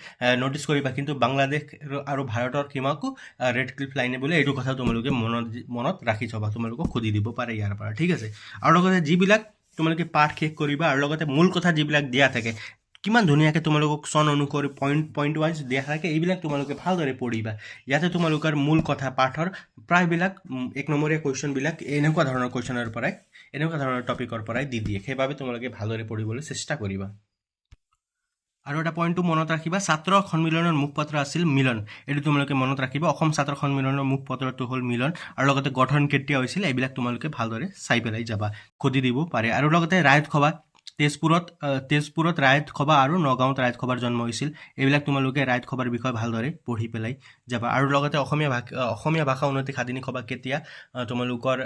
নোটিছ কৰিবা কিন্তু বাংলাদেশ আৰু ভাৰতৰ সীমাকো ৰেড ক্লিফ লাইনে বোলে এইটো কথা তোমালোকে মনত ৰাখি থবা তোমালোকক সুধি দিব পাৰে ইয়াৰ পৰা ঠিক আছে আৰু লগতে যিবিলাক তোমালোকে পাঠ শেষ কৰিবা আৰু লগতে মূল কথা যিবিলাক দিয়া থাকে কিমান ধুনীয়াকৈ তোমালোকক চন অনুসৰি পইণ্ট ৱাইজ দিয়া থাকে এইবিলাক তোমালোকে ভালদৰে পঢ়িবা ইয়াতে তোমালোকৰ মূল কথা পাঠৰ প্ৰায়বিলাক 1 নম্বৰীয়া কুৱেশ্যনবিলাক এনেকুৱা ধৰণৰ টপিকৰ পৰাই দি দিয়ে সেইবাবে তোমালোকে ভালদৰে পঢ়িবলৈ চেষ্টা কৰিবা আৰু এটা পইণ্টটো মনত ৰাখিবা ছাত্ৰ সন্মিলনৰ মুখপত্ৰ আছিল মিলন এইটো তোমালোকে মনত ৰাখিবা অসম ছাত্ৰ সন্মিলনৰ মুখপত্ৰটো হ'ল মিলন আৰু লগতে গঠন কেতিয়া হৈছিল এইবিলাক তোমালোকে ভালদৰে চাই পেলাই যাবা সুধি দিব পাৰে আৰু লগতে ৰায়ত সভা তেজপুৰত ৰায়ত সভা আৰু নগাঁৱত ৰায়ত সভাৰ জন্ম হৈছিল। এইবিলাক তোমালোকে ৰায়ত সভাৰ বিষয়ে ভালদৰে পঢ়ি পেলাই যাবা। আৰু লগতে অসমীয়া ভাষা উন্নতি সাধিনী সভা কেতিয়া তোমালোকৰ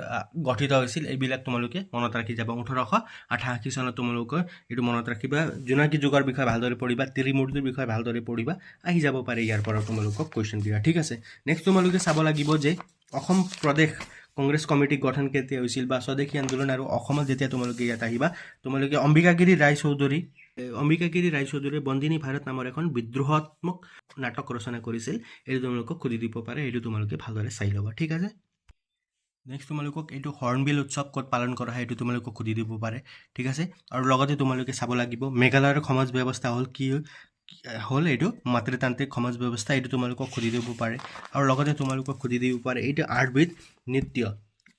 গঠিত হৈছিল এইবিলাক তোমালোকে মনত ৰাখি যাবা। 1888 চনত তোমালোকে এইটো মনত ৰাখিবা। জোনাকী যুগৰ বিষয়ে ভালদৰে পঢ়িবা, ত্ৰিমূৰ্তিৰ বিষয়ে ভালদৰে পঢ়িবা, আহি যাব পাৰে ইয়াৰ পৰা তোমালোকক কুৱেশ্যন বিলাক। ঠিক আছে, নেক্সট তোমালোকে চাব লাগিব যে অসম প্ৰদেশ কংগ্ৰেছ কমিটি গঠন কেতিয়া হৈছিল বা স্বদেশী আন্দোলন আৰু অসমত যেতিয়া তোমালোকে ইয়াত আহিবা, তোমালোকে অম্বিকাগিৰি ৰায়চৌধুৰী বন্দিনী ভাৰত নামৰ এখন বিদ্ৰোহাত্মক নাটক ৰচনা কৰিছিল। এইটো তোমালোকক সুধি দিব পাৰে, এইটো তোমালোকে ভালদৰে চাই ল'বা। ঠিক আছে, নেক্সট তোমালোকক এইটো হৰ্ণবিল উৎসৱ ক'ত পালন কৰা হয় এইটো তোমালোকক সুধি দিব পাৰে। ঠিক আছে, আৰু লগতে তোমালোকে চাব লাগিব মেঘালয়ৰ সমাজ ব্যৱস্থা হ'ল এইটো মাতৃতান্ত্ৰিক সমাজ ব্যৱস্থা, এইটো তোমালোকক সুধি দিব পাৰে। আৰু লগতে তোমালোকক সুধি দিব পাৰে এইটো আৰ্টবিট নৃত্য,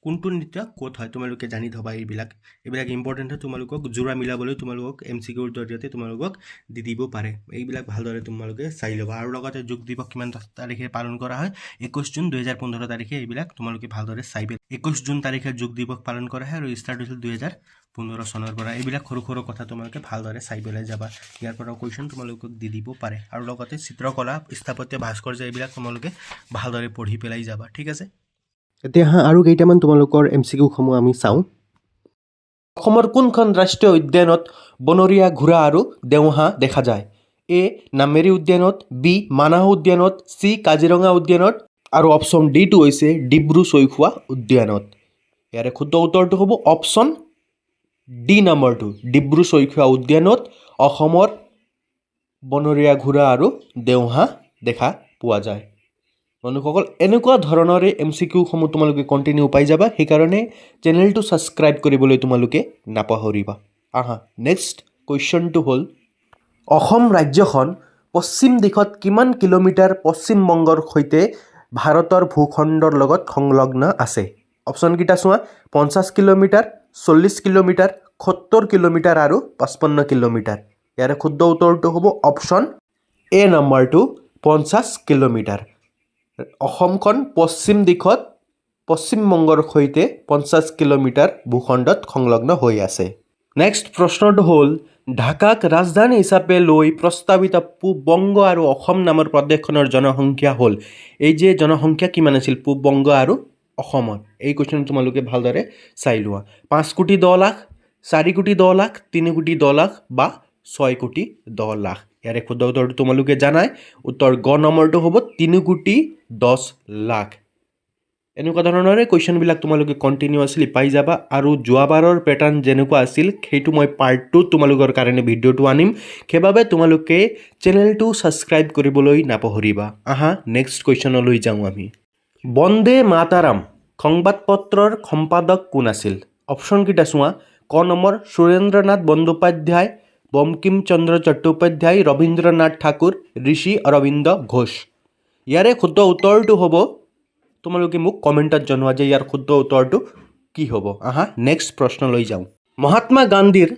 কোনটো নৃত্য ক'ত হয় তোমালোকে জানি থবা। এইবিলাক ইম্পৰ্টেণ্ট হয়, তোমালোকক জোৰা মিলাবলৈ তোমালোকক MCQৰ জৰিয়তে তোমালোকক দি দিব পাৰে। এইবিলাক ভালদৰে তোমালোকে চাই ল'বা। আৰু লগতে যোগ দিৱস কিমান তাৰিখে পালন কৰা হয়, 21 জুন 2015 তাৰিখে। এইবিলাক তোমালোকে ভালদৰে চাই 21 জুন তাৰিখে যোগ দিৱস পালন কৰা হয় আৰু ষ্টাৰ্ট হৈছিল 2015 চনৰ পৰা। এইবিলাক সৰু সৰু কথা তোমালোকে ভালদৰে চাই পেলাই যাবা, ইয়াৰ পৰা কুৱেশ্যন তোমালোকক দি দিব পাৰে। আৰু লগতে চিত্ৰকলা, স্থাপত্য, ভাস্কৰ্য এইবিলাক তোমালোকে ভালদৰে পঢ়ি পেলাই যাবা। ঠিক আছে, এতিয়া আৰু কেইটামান তোমালোকৰ MCQসমূহ আমি চাওঁ। অসমৰ কোনখন ৰাষ্ট্ৰীয় উদ্যানত বনৰীয়া ঘোঁৰা আৰু দেওহাঁহ দেখা যায়? A. নামেৰি উদ্যানত, B. মানাহ উদ্যানত, C. কাজিৰঙা উদ্যানত, আৰু অপশ্যন ডিটো হৈছে ডিব্ৰু-চৈখোৱা উদ্যানত। ইয়াৰে শুদ্ধ উত্তৰটো হ'ব অপশ্যন ডি নম্বৰটো, ডিব্ৰু-চৈখোৱা উদ্যানত অসমৰ বনৰীয়া ঘোঁৰা আৰু দেওহাঁহ দেখা পোৱা যায়। বন্ধুসকল, এনেকুৱা ধৰণৰে MCQসমূহ তোমালোকে কণ্টিনিউ পাই যাবা, সেইকাৰণে চেনেলটো ছাবস্ক্ৰাইব কৰিবলৈ তোমালোকে নাপাহৰিবা। নেক্সট কুৱেশ্যনটো হ'ল অসম ৰাজ্যখন পশ্চিম দিশত কিমান কিলোমিটাৰ পশ্চিমবংগৰ সৈতে ভাৰতৰ ভূখণ্ডৰ লগত সংলগ্ন আছে? অপশ্যনকেইটা চোৱা, 50 কিলোমিটাৰ, 40 কিলোমিটাৰ, 70 কিলোমিটাৰ আৰু 55 কিলোমিটাৰ। ইয়াৰে শুদ্ধ উত্তৰটো হ'ব অপশ্যন এ নম্বৰটো, 50 কিলোমিটাৰ। অসমখন পশ্চিম দিশত পশ্চিমবংগৰ সৈতে 50 কিলোমিটাৰ ভূখণ্ডত সংলগ্ন হৈ আছে। নেক্সট প্ৰশ্নটো হ'ল ঢাকাক ৰাজধানী হিচাপে লৈ প্ৰস্তাৱিত পূব বংগ আৰু অসম নামৰ প্ৰদেশখনৰ জনসংখ্যা হ'ল, এই যে জনসংখ্যা কিমান আছিল পূব বংগ আৰু অসমত, এই কুৱেশ্যন তোমালোকে ভালদৰে চাই লোৱা। 5 কোটি 10 লাখ, 4 কোটি 10 লাখ, 3 কোটি 10 লাখ বা 6 কোটি 10 লাখ। ইয়াৰে শুদ্ধ উত্তৰটো তোমালোকে জানাই, উত্তৰ গ নম্বৰটো হ'ব 3 কোটি 10 লাখ। এনেকুৱা ধৰণৰে কুৱেশ্যনবিলাক তোমালোকে কণ্টিনিউৱাছলি পাই যাবা। আৰু যোৱাবাৰৰ পেটাৰ্ণ যেনেকুৱা আছিল সেইটো মই পাৰ্ট 2 তোমালোকৰ কাৰণে ভিডিঅ'টো আনিম, সেইবাবে তোমালোকে চেনেলটো ছাবস্ক্ৰাইব কৰিবলৈ নাপাহৰিবা। নেক্সট কুৱেশ্যনলৈ যাওঁ আমি। বন্দে মাতাৰাম সংবাদপত্ৰৰ সম্পাদক কোন আছিল? অপশ্যনকেইটা চোৱা, ক নম্বৰ সুৰেন্দ্ৰনাথ বন্দ্যোপাধ্যায়, বঙ্কিম চন্দ্ৰ চট্টোপাধ্যায়, ৰবীন্দ্ৰনাথ ঠাকুৰ, ঋষি অৰবিন্দ ঘোষ। ইয়াৰে শুদ্ধ উত্তৰটো হ'ব, তোমালোকে মোক কমেণ্টত জনোৱা যে ইয়াৰ শুদ্ধ উত্তৰটো কি হ'ব। নেক্সট প্ৰশ্নলৈ যাওঁ। মহাত্মা গান্ধীৰ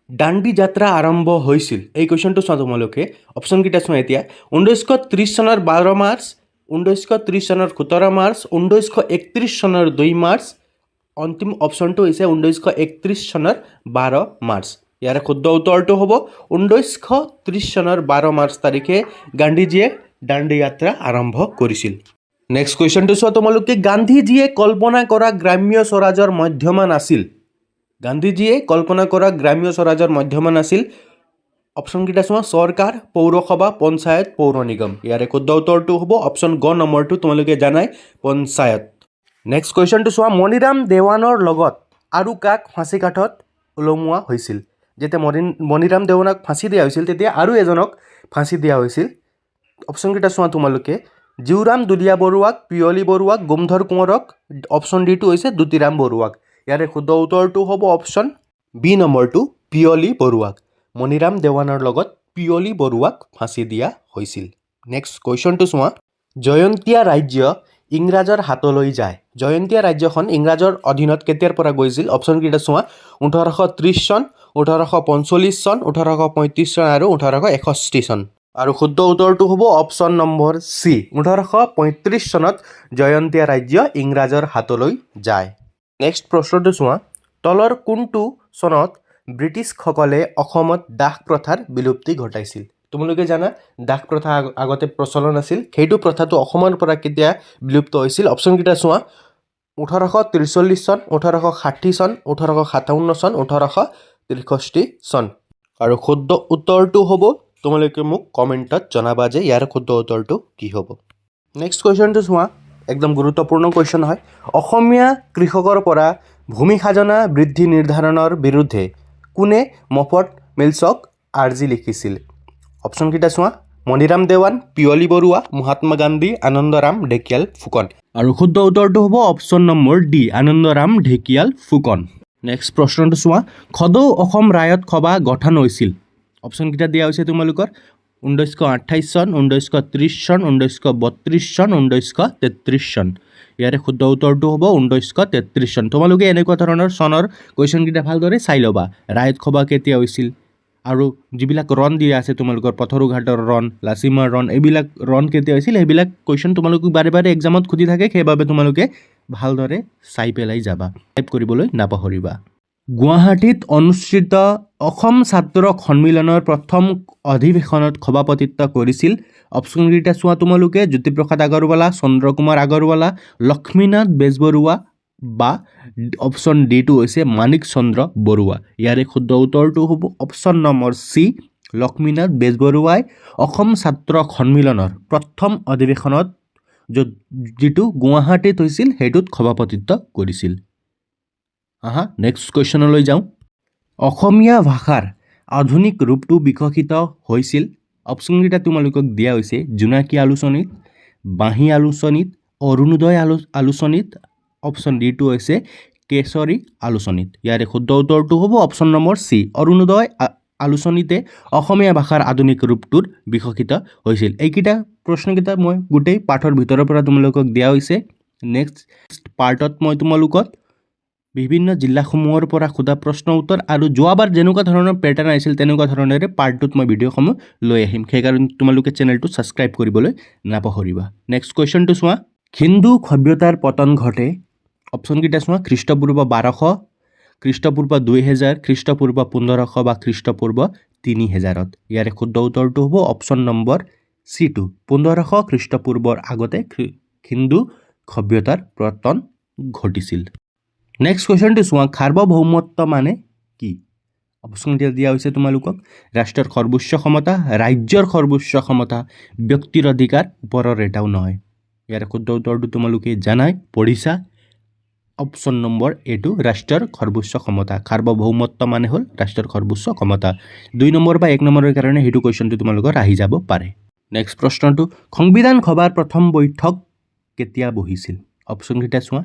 দাণ্ডী যাত্ৰা আৰম্ভ হৈছিল, এই কুৱেশ্যনটো চোৱা তোমালোকে। অপশ্যনকেইটা চোৱা এতিয়া, 1930 চনৰ 12 মাৰ্চ, 1930 চনৰ 17 মাৰ্চ, 1931 চনৰ 2 মাৰ্চ, অন্তিম অপশ্যনটো হৈছে 1931 চনৰ 12 মাৰ্চ। ইয়াৰে শুদ্ধ উত্তৰটো হ'ব 1930 চনৰ 12 মাৰ্চ তাৰিখে গান্ধীজীয়ে দাণ্ডী যাত্ৰা আৰম্ভ কৰিছিল। নেক্সট কুৱেশ্যনটো চোৱা তোমালোকে, গান্ধীজীয়ে কল্পনা কৰা গ্ৰাম্য স্বৰাজৰ মধ্যমান আছিল, গান্ধীজীয়ে কল্পনা কৰা গ্ৰাম্য স্বৰাজৰ মধ্যমান আছিল। অপশ্যনকেইটা চোৱা, চৰকাৰ, পৌৰসভা, পঞ্চায়ত, পৌৰ নিগম। ইয়াৰে শুদ্ধ উত্তৰটো হ'ব অপশ্যন গ নম্বৰটো, তোমালোকে জানাই পঞ্চায়ত। নেক্সট কুৱেশ্যনটো চোৱা, মণিৰাম দেৱানৰ লগত আৰু কাক ফাঁচী কাঠত ওলমোৱা হৈছিল? যেতিয়া মণিৰাম দেৱানক ফাঁচি দিয়া হৈছিল তেতিয়া আৰু এজনক ফাঁচি দিয়া হৈছিল। অপশ্যনকেইটা চোৱা তোমালোকে, জীউৰাম দুলীয়া বৰুৱাক, পিয়লি বৰুৱাক, গোমধৰ কোঁৱৰক, অপশ্যন ডিটো হৈছে দুতিৰাম বৰুৱাক। ইয়াৰে শুদ্ধ উত্তৰটো হ'ব অপশ্যন বি নম্বৰটো, পিয়লি বৰুৱাক। মণিৰাম দেৱানৰ লগত পিয়লি বৰুৱাক ফাঁচি দিয়া হৈছিল। নেক্সট কুৱেশ্যনটো চোৱা, জয়ন্তীয়া ৰাজ্য ইংৰাজৰ হাতলৈ যায়, জয়ন্তীয়া ৰাজ্যখন ইংৰাজৰ অধীনত কেতিয়াৰ পৰা গৈছিল? অপশ্যনকেইটা চোৱা, 1830 চন, 1845 চন, 1835 চন আৰু 1861 চন। আৰু শুদ্ধ উত্তৰটো হ'ব অপশ্যন নম্বৰ চি, 1835 চনত জয়ন্তীয়া ৰাজ্য ইংৰাজৰ হাতলৈ যায়। নেক্সট প্ৰশ্নটো চোৱা, তলৰ কোনটো চনত ব্ৰিটিছসকলে অসমত দাস প্ৰথাৰ বিলুপ্তি ঘটাইছিল? তোমালোকে জানা দাস প্ৰথা আগতে প্ৰচলন আছিল, সেইটো প্ৰথাটো অসমৰ পৰা কেতিয়া বিলুপ্ত হৈছিল? অপশ্যনকেইটা চোৱা। 1843 চন, 1860 চন, 1857 চন, 1863 চন। আৰু শুদ্ধ উত্তৰটো হ'ব, তোমালোকে মোক কমেণ্টত জনাবা যে ইয়াৰ শুদ্ধ উত্তৰটো কি হ'ব। নেক্সট কুৱেশ্যনটো চোৱা, একদম গুৰুত্বপূৰ্ণ কুৱেশ্যন হয়। অসমীয়া কৃষকৰ পৰা ভূমি খাজনা বৃদ্ধি নিৰ্ধাৰণৰ বিৰুদ্ধে কোনে মফত মিলছক আৰ্জি লিখিছিল? অপশ্যনকেইটা চোৱা। মণিৰাম দেৱান, পিয়লি বৰুৱা, মহাত্মা গান্ধী, আনন্দৰাম ঢেকিয়াল ফুকন। আৰু শুদ্ধ উত্তৰটো হ'ব option number D, Anandaram Dhekial Phukan. Next প্ৰশ্নটো চোৱা। সদৌ অসম ৰায়ত সভা গঠন হৈছিল? অপশ্যনকেইটা দিয়া হৈছে তোমালোকৰ। 1928 চন, 1930 চন, 1932 চন, 1933 চন। ইয়াৰে শুদ্ধ উত্তৰটো হ'ব 1933 চন। তোমালোকে এনেকুৱা ধৰণৰ চনৰ কুৱেশ্যনকেইটা ভালদৰে চাই ল'বা। ৰায়ত সভা কেতিয়া হৈছিল, আৰু যিবিলাক ৰণ দিয়া আছে তোমালোকৰ পথৰুঘাটৰ ৰণ, লাচিমাৰ ৰণ, এইবিলাক ৰণ কেতিয়া হৈছিল, সেইবিলাক কুৱেশ্যন তোমালোকক বাৰে বাৰে এক্সামত সুধি থাকে, সেইবাবে তোমালোকে ভালদৰে চাই পেলাই যাবা, টাইপ কৰিবলৈ নাপাহৰিবা। গুৱাহাটীত অনুষ্ঠিত অসম ছাত্ৰ সন্মিলনৰ প্ৰথম অধিৱেশনত সভাপতিত্ব কৰিছিল? অপশ্যনকেইটা চোৱা তোমালোকে। জ্যোতিপ্ৰসাদ আগৰৱালা, চন্দ্ৰকুমাৰ আগৰৱালা, লক্ষ্মীনাথ বেজবৰুৱা বা অপশ্যন ডিটো হৈছে মাণিক চন্দ্ৰ বৰুৱা। ইয়াৰে শুদ্ধ উত্তৰটো হ'ব অপশ্যন নম্বৰ চি, লক্ষ্মীনাথ বেজবৰুৱাই অসম ছাত্ৰ সন্মিলনৰ প্ৰথম অধিৱেশনত যিটো গুৱাহাটীত হৈছিল সেইটোত সভাপতিত্ব কৰিছিল। নেক্সট কুৱেশ্যনলৈ যাওঁ। অসমীয়া ভাষাৰ আধুনিক ৰূপটো বিকশিত হৈছিল? অপশ্যনকেইটা তোমালোকক দিয়া হৈছে। জোনাকী আলোচনীত, বাঁহী আলোচনীত, অৰুণোদয় আলোচনীত, অপশ্যন ডিটো হৈছে কেশৰী আলোচনীত। ইয়াৰে শুদ্ধ উত্তৰটো হ'ব অপশ্যন নম্বৰ চি, অৰুণোদয় আলোচনীতে অসমীয়া ভাষাৰ আধুনিক ৰূপটোৰ বিকশিত হৈছিল। এইকেইটা প্ৰশ্নকেইটা মই গোটেই পাঠৰ ভিতৰৰ পৰা তোমালোকক দিয়া হৈছে। নেক্সট পাৰ্টত মই তোমালোকক বিভিন্ন জিলাসমূহৰ পৰা সোধা প্ৰশ্ন উত্তৰ আৰু যোৱাবাৰ যেনেকুৱা ধৰণৰ পেটাৰ্ণ আহিছিল তেনেকুৱা ধৰণেৰে পাৰ্টটোত মই ভিডিঅ'সমূহ লৈ আহিম, সেইকাৰণে তোমালোকে চেনেলটো ছাবস্ক্ৰাইব কৰিবলৈ নাপাহৰিবা। নেক্সট কুৱেশ্যনটো চোৱা। হিন্দু সভ্যতাৰ পতন ঘটে? অপশ্যনকেইটা চোৱা। খ্ৰীষ্টপূৰ্ব 1200, খ্ৰীষ্টপূৰ্ব 2000, খ্ৰীষ্টপূৰ্ব 1500 বা খ্ৰীষ্টপূৰ্ব 3000ত। ইয়াৰে শুদ্ধ উত্তৰটো হ'ব অপশ্যন নম্বৰ চি2, 1500 খ্ৰীষ্টপূৰ্বৰ আগতে হিন্দু সভ্যতাৰ পতন ঘটিছিল। নেক্সট কুৱেশ্যনটো চোৱা। সাৰ্বভৌমত্ব মানে কি? অপশ্যনকেইটা দিয়া হৈছে তোমালোকক। ৰাষ্ট্ৰৰ সৰ্বোচ্চ ক্ষমতা, ৰাজ্যৰ সৰ্বোচ্চ ক্ষমতা, ব্যক্তিৰ অধিকাৰ, ওপৰৰ এটাও নহয়। ইয়াৰে শুদ্ধ উত্তৰটো তোমালোকে জানাই, পঢ়িছা। অপশ্যন নম্বৰ এটো ৰাষ্ট্ৰৰ সৰ্বোচ্চ ক্ষমতা। সাৰ্বভৌমত্ব মানে হ'ল ৰাষ্ট্ৰৰ সৰ্বোচ্চ ক্ষমতা। 2 নম্বৰ বা 1 নম্বৰৰ কাৰণে সেইটো কুৱেশ্যনটো তোমালোকৰ আহি যাব পাৰে। নেক্সট প্ৰশ্নটো। সংবিধান সভাৰ প্ৰথম বৈঠক কেতিয়া বহিছিল? অপশ্যনকেইটা চোৱা।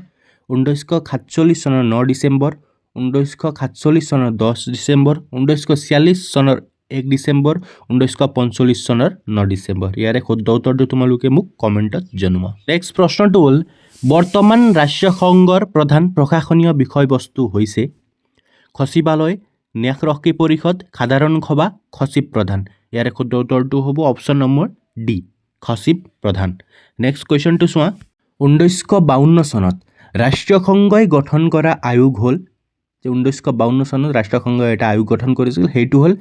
1947 চনৰ 9 ডিচেম্বৰ, 1947 চনৰ 10 ডিচেম্বৰ, 1946 চনৰ 1 ডিচেম্বৰ, 1945 চনৰ 9 ডিচেম্বৰ। ইয়াৰে শুদ্ধ উত্তৰটো তোমালোকে মোক কমেণ্টত জনোৱা। নেক্সট প্ৰশ্নটো হ'ল, বৰ্তমান ৰাষ্ট্ৰসংঘৰ প্ৰধান প্ৰশাসনীয় বিষয়বস্তু হৈছে? সচিবালয়, ন্যাসৰক্ষী পৰিষদ, সাধাৰণ সভা, সচিব প্ৰধান। ইয়াৰে শুদ্ধ উত্তৰটো হ'ব অপশ্যন নম্বৰ ডি, সচিব প্ৰধান। নেক্সট কুৱেশ্যনটো চোৱা। 1952 চনত ৰাষ্ট্ৰসংঘই গঠন কৰা আয়োগ হ'ল? 1952 চনত ৰাষ্ট্ৰসংঘই এটা আয়োগ গঠন কৰিছিল, সেইটো হ'ল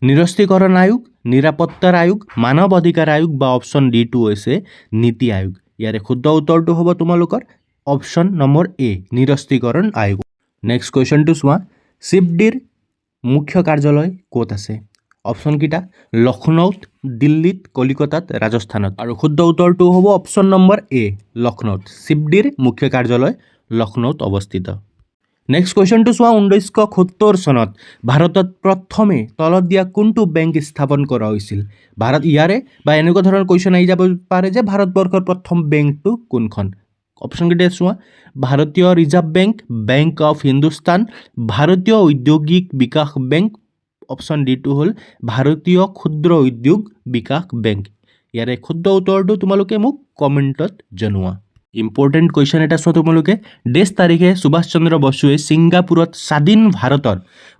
নিৰস্ত্ৰীকৰণ আয়োগ, নিৰাপত্তাৰ আয়োগ, মানৱ অধিকাৰ আয়োগ বা অপশ্যন ডিটো হৈছে নীতি আয়োগ। ইয়াৰে শুদ্ধ উত্তৰটো হ'ব তোমালোকৰ অপশ্যন নম্বৰ এ, নিৰস্ত্ৰীকৰণ আয়োগ। নেক্সট কুৱেশ্যনটো চোৱা। চিফডিৰ মুখ্য কাৰ্যালয় ক'ত আছে? অপশ্যনকেইটা লক্ষ্ণৌত, দিল্লীত, কলিকতাত, ৰাজস্থানত। আৰু শুদ্ধ উত্তৰটো হ'ব অপশ্যন নম্বৰ এ, লক্ষ্ণৌত। চিফডিৰ মুখ্য কাৰ্যালয় লক্ষ্ণৌত অৱস্থিত। নেক্সট কুৱেশ্যনটো চোৱা। 1970 চনত ভাৰতত প্ৰথমে তলত দিয়া কোনটো বেংক স্থাপন কৰা হৈছিল? ইয়াৰে বা এনেকুৱা ধৰণৰ কুৱেশ্যন আহি যাব পাৰে যে ভাৰতবৰ্ষৰ প্ৰথম বেংকটো কোনখন? অপশ্যনকেইটা চোৱা। ভাৰতীয় reserve bank, bank of Hindustan, ভাৰতীয় ঔদ্যোগিক বিকাশ বেংক, অপশ্যন ডিটো হ'ল ভাৰতীয় ক্ষুদ্ৰ উদ্যোগ বিকাশ বেংক। ইয়াৰে শুদ্ধ উত্তৰটো তোমালোকে মোক কমেণ্টত জনোৱা। ইম্পৰ্টেণ্ট কুৱেশ্যন এটা চোৱা তোমালোকে। দেশ তাৰিখে সুভাষ চন্দ্ৰ বসুৱে ছিংগাপুৰত স্বাধীন ভাৰতৰ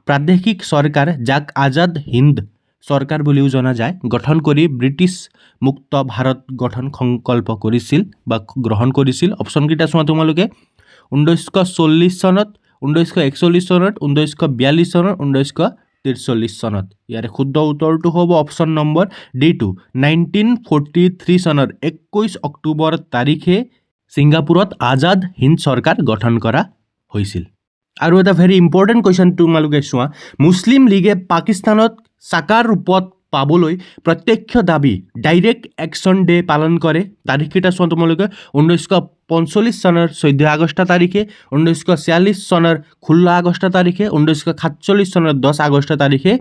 প্ৰাদেশিক চৰকাৰ, যাক আজাদ হিন্দ চৰকাৰ বুলিও জনা যায়, গঠন কৰি ব্ৰিটিছ মুক্ত ভাৰত গঠন সংকল্প কৰিছিল বা গ্ৰহণ কৰিছিল। অপশ্যনকেইটা চোৱা তোমালোকে। 1940 চনত, 1941 চনত, 1942 চনত, 1943 চনত। ইয়াৰে শুদ্ধ উত্তৰটো হ'ব অপশ্যন নম্বৰ D2 1943 চনৰ 21 অক্টোবৰ তাৰিখে ছিংগাপুৰত আজাদ হিন্দ চৰকাৰ গঠন কৰা হৈছিল। আৰু এটা ভেৰি ইম্পৰ্টেণ্ট কুৱেশ্যন তোমালোকে চোৱা, মুছলিম লীগে পাকিস্তানত চাকাৰ ৰূপত পাবলৈ প্ৰত্যক্ষ দাবী ডাইৰেক্ট একশ্যন ডে পালন কৰে। তাৰিখকেইটা চোৱা তোমালোকে, 1945 চনৰ 14 আগষ্ট তাৰিখে, 1946 চনৰ 16 আগষ্ট তাৰিখে, 1947 চনৰ 10 আগষ্ট তাৰিখে।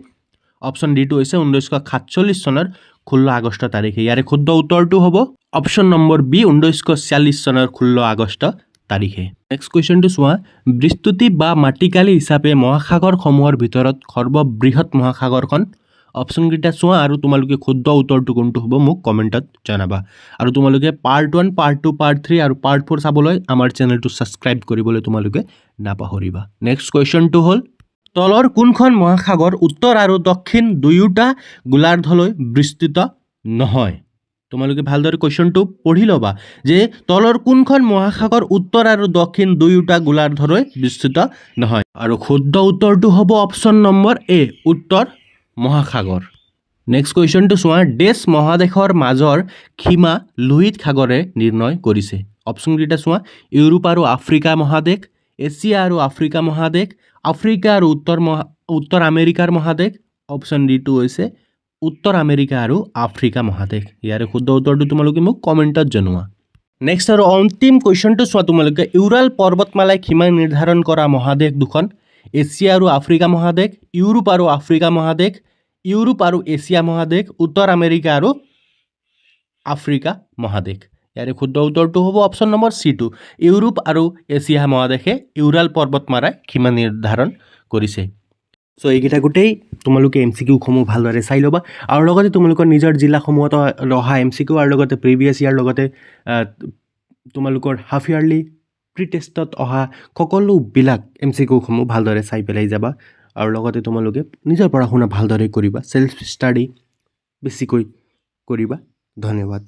অপশ্যন D2 হৈছে 1947 চনৰ 16 আগষ্ট তাৰিখে। ইয়াৰে শুদ্ধ উত্তৰটো হ'ব অপশ্যন নম্বৰ B 1946 চনৰ 16 আগষ্ট তাৰিখে। নেক্সট কুৱেশ্যনটো চোৱা, বৃস্তুতি বা মাটিকালি হিচাপে মহাসাগৰসমূহৰ ভিতৰত সৰ্ববৃহৎ মহাসাগৰখন। অপশ্যনকেইটা চোৱা আৰু তোমালোকে শুদ্ধ উত্তৰটো কোনটো হ'ব মোক কমেণ্টত জনাবা। আৰু তোমালোকে পাৰ্ট 1, পাৰ্ট 2, পাৰ্ট 3 আৰু পাৰ্ট 4 চাবলৈ আমাৰ চেনেলটো ছাবস্ক্ৰাইব কৰিবলৈ তোমালোকে নাপাহৰিবা। নেক্সট কুৱেশ্যনটো হ'ল, তলৰ কোনখন মহাসাগৰ উত্তৰ আৰু দক্ষিণ দুয়োটা গোলাৰ্ধলৈ বিস্তৃত নহয়? তোমালোকে ভালদৰে কুৱেশ্যনটো পঢ়ি ল'বা যে তলৰ কোনখন মহাসাগৰ উত্তৰ আৰু দক্ষিণ দুয়োটা গোলাৰ্ধলৈ বিস্তৃত নহয়। আৰু শুদ্ধ উত্তৰটো হ'ব অপশ্যন নম্বৰ A উত্তৰ মহাসাগৰ। নেক্সট কুৱেশ্যনটো চোৱা, ডেছ মহাদেশৰ মাজৰ সীমা লোহিত সাগৰে নিৰ্ণয় কৰিছে। অপশ্যনকেইটা চোৱা, ইউৰোপ আৰু আফ্ৰিকা মহাদেশ, এছিয়া আৰু আফ্ৰিকা মহাদেশ, আফ্ৰিকা আৰু উত্তৰ আমেৰিকাৰ মহাদেশ। অপশ্যন D2 হৈছে উত্তৰ আমেৰিকা আৰু আফ্ৰিকা মহাদেশ। ইয়াৰে শুদ্ধ উত্তৰটো তোমালোকে মোক কমেণ্টত জনোৱা। নেক্সট আৰু অন্তিম কুৱেশ্যনটো চোৱা তোমালোকে, ইউৰাল পৰ্বতমালাই সীমা নিৰ্ধাৰণ কৰা মহাদেশ দুখন, এছিয়া আৰু আফ্ৰিকা মহাদেশ, ইউৰোপ আৰু আফ্ৰিকা মহাদেশ, ইউৰোপ আৰু এছিয়া মহাদেশ, উত্তৰ আমেৰিকা আৰু আফ্ৰিকা মহাদেশ। ইয়াৰে শুদ্ধ উত্তৰটো হ'ব অপশ্যন নম্বৰ C2 ইউৰোপ আৰু এছিয়া মহাদেশে ইউৰাল পৰ্বতমালাই সীমা নিৰ্ধাৰণ কৰিছে। চ' এইকেইটা গোটেই তোমালোকে MCQসমূহ ভালদৰে চাই ল'বা আৰু লগতে তোমালোকৰ নিজৰ জিলাসমূহত অহা MCQ আৰু লগতে প্ৰিভিয়াছ ইয়াৰ লগতে তোমালোকৰ হাফ ইয়াৰলি প্ৰি টেষ্টত অহা সকলোবিলাক MCQসমূহ ভালদৰে চাই পেলাই যাবা। আৰু লগতে তোমালোকে নিজৰ পঢ়া শুনা ভালদৰে কৰিবা, চেল্ফ ষ্টাডি বেছিকৈ কৰিবা। ধন্যবাদ।